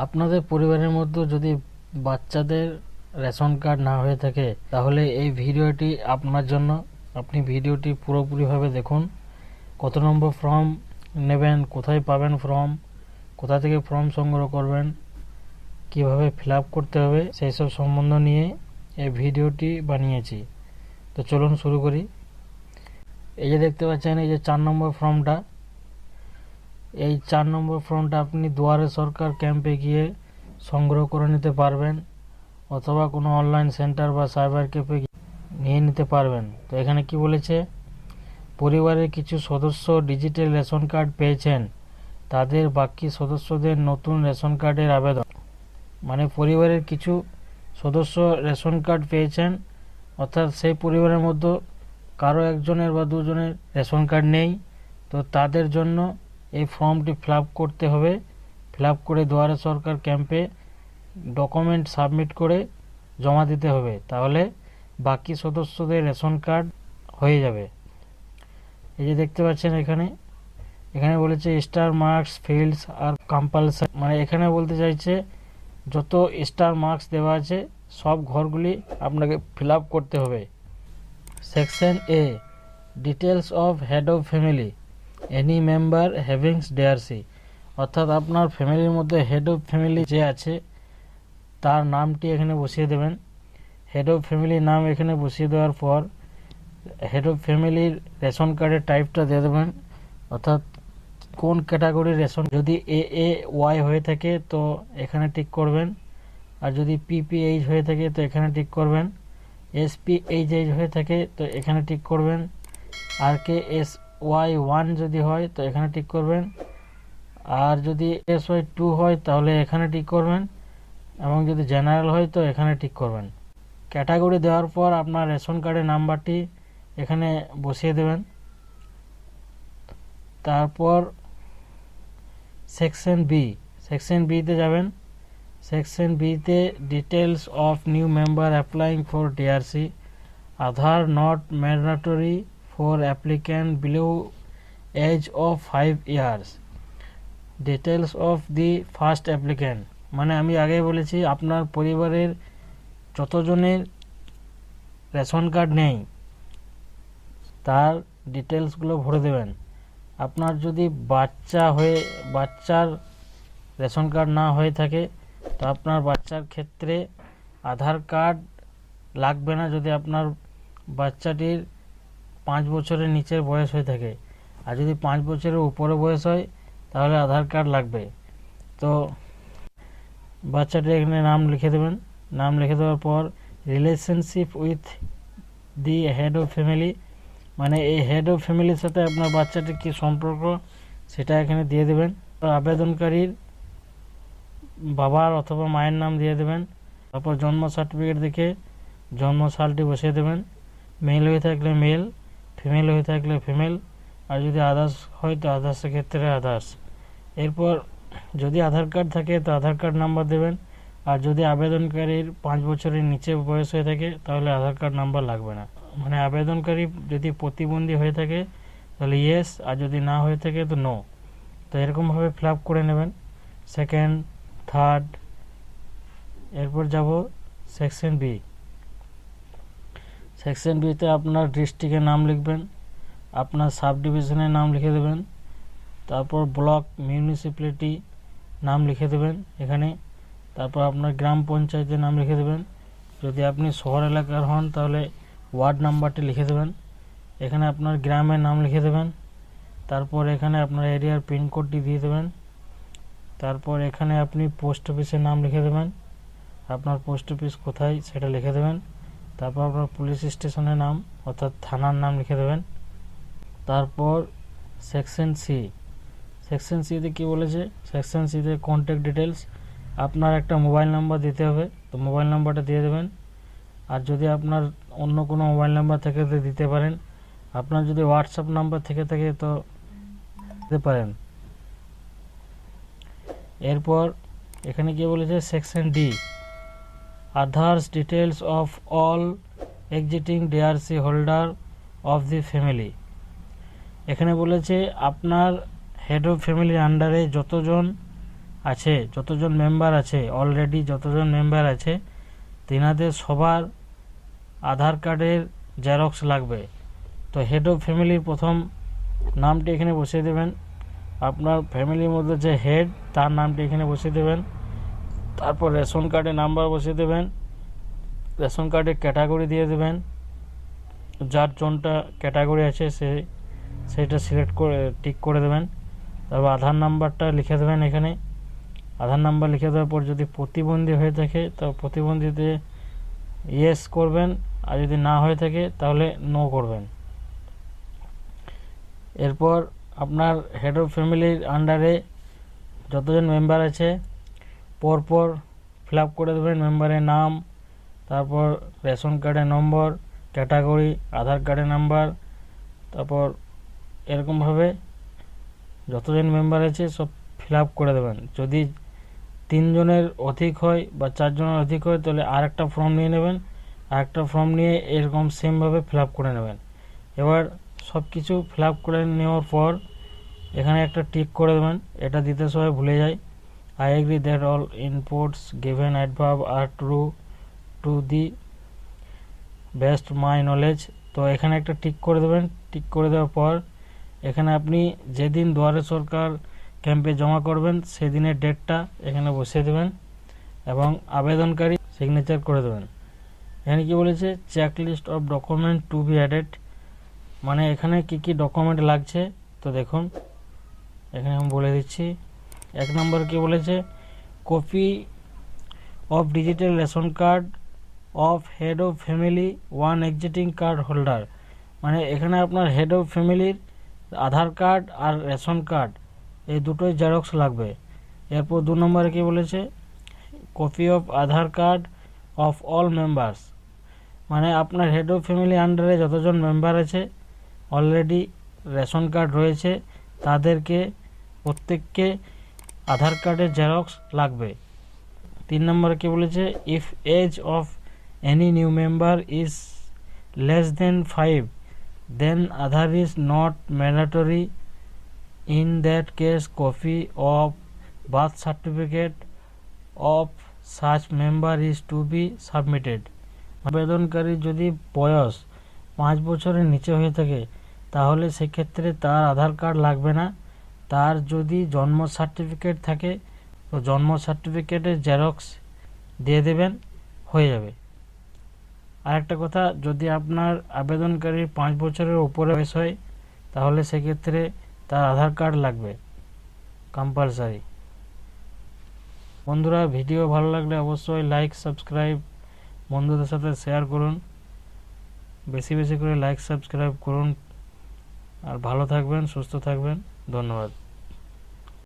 আপনাদের পরিবারের মধ্যে যদি বাচ্চাদের রেশন কার্ড না হয়ে থাকে তাহলে এই ভিডিওটি আপনার জন্য। আপনি ভিডিওটি পুরোপুরিভাবে দেখুন। কত নম্বর ফর্ম নেবেন, কোথায় পাবেন ফর্ম, কোথা থেকে ফর্ম সংগ্রহ করবেন, কিভাবে ফিল আপ করতে হবে, সেই সব সম্বন্ধ নিয়ে এই ভিডিওটি বানিয়েছি। তো চলুন শুরু করি। এই যে দেখতে পাচ্ছেন, এই যে 4 নম্বর ফর্মটা, এই 4 নম্বর ফর্মটা আপনি দুয়ারে সরকার ক্যাম্পে গিয়ে সংগ্রহ করে নিতে পারবেন, অথবা কোনো অনলাইন সেন্টার বা সাইবার ক্যাফে নিয়ে নিতে পারবেন। তো এখানে কি বলেছে, পরিবারের কিছু সদস্য ডিজিটাল রেশন কার্ড পেয়েছেন, তাদের বাকি সদস্যদের নতুন রেশন কার্ডের আবেদন। মানে পরিবারের কিছু সদস্য রেশন কার্ড পেয়েছেন, অর্থাৎ সেই পরিবারের মধ্যে কারো একজনের বা দুজনের রেশন কার্ড নেই, তো তাদের জন্য এই ফর্মটি ফিল আপ করতে হবে। ফিল আপ করে দুয়ারে সরকার ক্যাম্পে ডকুমেন্ট সাবমিট করে জমা দিতে হবে, তাহলে বাকি সদস্যদের রেশন কার্ড হয়ে যাবে। এই যে দেখতে পাচ্ছেন এখানে বলেছে star marks fields are compulsory, মানে এখানে বলতে চাইছে যত স্টার মার্কস দেওয়া আছে সব ঘরগুলি আপনাকে ফিল আপ করতে হবে। Section A, details of head of family any member having DRC, অর্থাৎ আপনার ফ্যামিলির মধ্যে হেড অফ ফ্যামিলি যে আছে তার নামটি এখানে বসিয়ে দেবেন। হেড অফ ফ্যামিলির নাম এখানে বসিয়ে দেওয়ার পর হেড অফ ফ্যামিলির রেশন কার্ডের টাইপটা দিয়ে দেবেন, অর্থাৎ কোন ক্যাটাগরির রেশন। যদি AAY হয়ে থাকে তো এখানে টিক করবেন, আর যদি PPH হয়ে থাকে তো এখানে টিক করবেন, SPHH হয়ে থাকে তো এখানে টিক করবেন, আর KSY1 যদি হয় তো এখানে টিক করবেন, আর যদি SY2 হয় তাহলে এখানে টিক করবেন, এবং যদি জেনারেল হয় তো এখানে টিক করবেন। ক্যাটাগরি দেওয়ার পর আপনার রেশন কার্ডের নাম্বারটি এখানে বসিয়ে দেবেন। তারপর সেকশন বিতে যাবেন। সেকশন বিতে details of new member applying for DRC, Aadhaar not mandatory for applicant below age of 5 years, details of the first applicant. মানে আমি আগেই বলেছি, আপনার পরিবারের যতজনের রেশন কার্ড নেই তার ডিটেলসগুলো ভরে দেবেন। আপনার যদি বাচ্চার রেশন কার্ড না হয়ে থাকে তো আপনার বাচ্চার ক্ষেত্রে আধার কার্ড লাগবে না, যদি আপনার বাচ্চাটির 5 বছরের নিচের বয়স হয়ে থাকে। আর যদি 5 বছরের উপরে বয়স হয় তাহলে আধার কার্ড লাগবে। তো বাচ্চাটির এখানে নাম লিখে দেবেন। নাম লিখে দেওয়ার পর relationship with the head of family, মানে এই হেড অফ ফ্যামিলির সাথে আপনার বাচ্চাটির কী সম্পর্ক সেটা এখানে দিয়ে দেবেন। আবেদনকারীর বাবার অথবা মায়ের নাম দিয়ে দেবেন। তারপর জন্ম সার্টিফিকেট দেখে জন্ম সালটি বসিয়ে দেবেন। মেল হয়ে থাকলে মেল, ফিমেল হয়ে থাকলে ফিমেল, আর যদি আদার্স হয় তো আদার্সের ক্ষেত্রে আদার্স। এরপর যদি আধার কার্ড থাকে তো আধার কার্ড নাম্বার দেবেন, আর যদি আবেদনকারীর 5 বছরের নিচে বয়স হয়ে থাকে তাহলে আধার কার্ড নাম্বার লাগবে না। মানে আবেদনকারী যদি প্রতিবন্ধী হয়ে থাকে তাহলে ইয়েস, আর যদি না হয়ে থাকে তো নো। তো এরকমভাবে ফিল আপ করে নেবেন। Second, third. এরপর যাব সেকশন বি। সেকশন বিতে আপনার ডিস্ট্রিক্টের নাম লিখবেন, আপনার সাব ডিভিশনের নাম লিখে দেবেন, তারপর ব্লক মিউনিসিপ্যালিটি নাম লিখে দেবেন এখানে, তারপর আপনার গ্রাম পঞ্চায়েতের নাম লিখে দেবেন। যদি আপনি শহর এলাকার হন তাহলে ওয়ার্ড নাম্বারটি লিখে দেবেন। এখানে আপনার গ্রামের নাম লিখে দেবেন। তারপর এখানে আপনার এরিয়ার পিনকোডটি দিয়ে দেবেন। তারপর এখানে আপনি পোস্ট অফিসের নাম লিখে দেবেন, আপনার পোস্ট অফিস কোথায় সেটা লিখে দেবেন। তারপর আপনার পুলিশ স্টেশনের নাম অর্থাৎ থানার নাম লিখে দেবেন। তারপর সেকশন সিতে কী বলেছে, সেকশন সিতে কন্ট্যাক্ট ডিটেলস, আপনার একটা মোবাইল নাম্বার দিতে হবে, তো মোবাইল নাম্বারটা দিয়ে দেবেন। আর যদি আপনার অন্য কোনো মোবাইল নাম্বার থেকে তো দিতে পারেন, আপনার যদি হোয়াটসঅ্যাপ নাম্বার থেকে থাকে তো দিতে পারেন। এরপর এখানে কি বলেছে, section D, others details of all existing DRC holder of the family. এখানে বলেছে আপনার হেড অফ ফ্যামিলির আন্ডারে যতজন আছে, যতজন মেম্বার আছে অলরেডি যতজন মেম্বার আছে তিনাদের সবার আধার কার্ডের জেরক্স লাগবে। তো হেড অফ ফ্যামিলির প্রথম নামটি এখানে বসিয়ে দেবেন, আপনার ফ্যামিলির মধ্যে যে হেড তার নামটি এখানে বসিয়ে দেবেন। তারপর রেশন কার্ডের নাম্বার বসিয়ে দেবেন, রেশন কার্ডের ক্যাটাগরি দিয়ে দেবেন, যার জনটা ক্যাটাগরি আছে সেটা সিলেক্ট করে টিক করে দেবেন। তারপর আধার নাম্বারটা লিখে দেবেন এখানে। আধার নাম্বার লিখে দেওয়ার পর যদি প্রতিবন্ধী হয়ে থাকে তো প্রতিবন্ধীতে ইয়েস করবেন, আর যদি না হয়ে থাকে তাহলে নো করবেন। এরপর আপনার হেড অফ ফ্যামিলির আন্ডারে যতজন মেম্বার আছে পরপর ফিল আপ করে দেবেন মেম্বারের নাম, তারপর রেশন কার্ডের নম্বর, ক্যাটাগরি, আধার কার্ডের নাম্বার, তারপর এরকমভাবে যতজন মেম্বার আছে সব ফিল আপ করে দেবেন। যদি 3 জনের অধিক হয় বা 4 জনের অধিক হয় তাহলে আরেকটা ফর্ম নিয়ে নেবেন, আরেকটা ফর্ম নিয়ে এরকম সেমভাবে ফিল আপ করে নেবেন। এবার সব কিছু ফিল আপ করে নেওয়ার পর এখানে একটা টিক করে দেবেন, এটা দিতে সবাই ভুলে যায়। I agree that all inputs given adverb are true to the best my knowledge. তো এখানে একটা টিক করে দেবেন। টিক করে দেওয়ার পর এখানে আপনি যেদিন দুয়ারে সরকার ক্যাম্পে জমা করবেন সেদিনের ডেটটা এখানে বসিয়ে দেবেন এবং আবেদনকারী সিগনেচার করে দেবেন। এখানে কি বলেছে, check list of document to be added, মানে এখানে কি কি ডকুমেন্ট লাগছে। তো দেখুন এখানে আমি বলে দিচ্ছি। 1 নম্বর কি বলেছে, copy of digital ration card of head of family one existing card holder, মানে এখানে আপনার হেড অফ ফ্যামিলির আধার কার্ড আর রেশন কার্ড এই দুটোই জেরক্স লাগবে। এরপর 2 নম্বরে কি বলেছে, copy of Aadhaar card of all members, মানে আপনার হেড অফ ফ্যামিলি আন্ডারে যতজন মেম্বার আছে অলরেডি রেশন কার্ড রয়েছে তাদেরকে প্রত্যেককে আধার কার্ডের জেরক্স লাগবে। 3 নম্বরে কি বলেছে, if age of any new member is less than 5 then Aadhaar is not mandatory, in that case copy of birth certificate of such member is to be submitted. আবেদনকারী যদি বয়স 5 বছরের নিচে হয়ে থাকে তাহলে সেক্ষেত্রে তার আধার কার্ড লাগবে না। তার যদি জন্ম সার্টিফিকেট থাকে তো জন্ম সার্টিফিকেটের জেরক্স দিয়ে দেবেন, হয়ে যাবে। আরেকটা কথা, যদি আপনার আবেদনকারীর 5 বছরের উপরে বয়স হয় তাহলে সেক্ষেত্রে তার আধার কার্ড লাগবে কম্পালসারি। বন্ধুরা, ভিডিও ভালো লাগলে অবশ্যই লাইক সাবস্ক্রাইব বন্ধুদের সাথে শেয়ার করুন, বেশি বেশি করে লাইক সাবস্ক্রাইব করুন। আর ভালো থাকবেন, সুস্থ থাকবেন, ধন্যবাদ।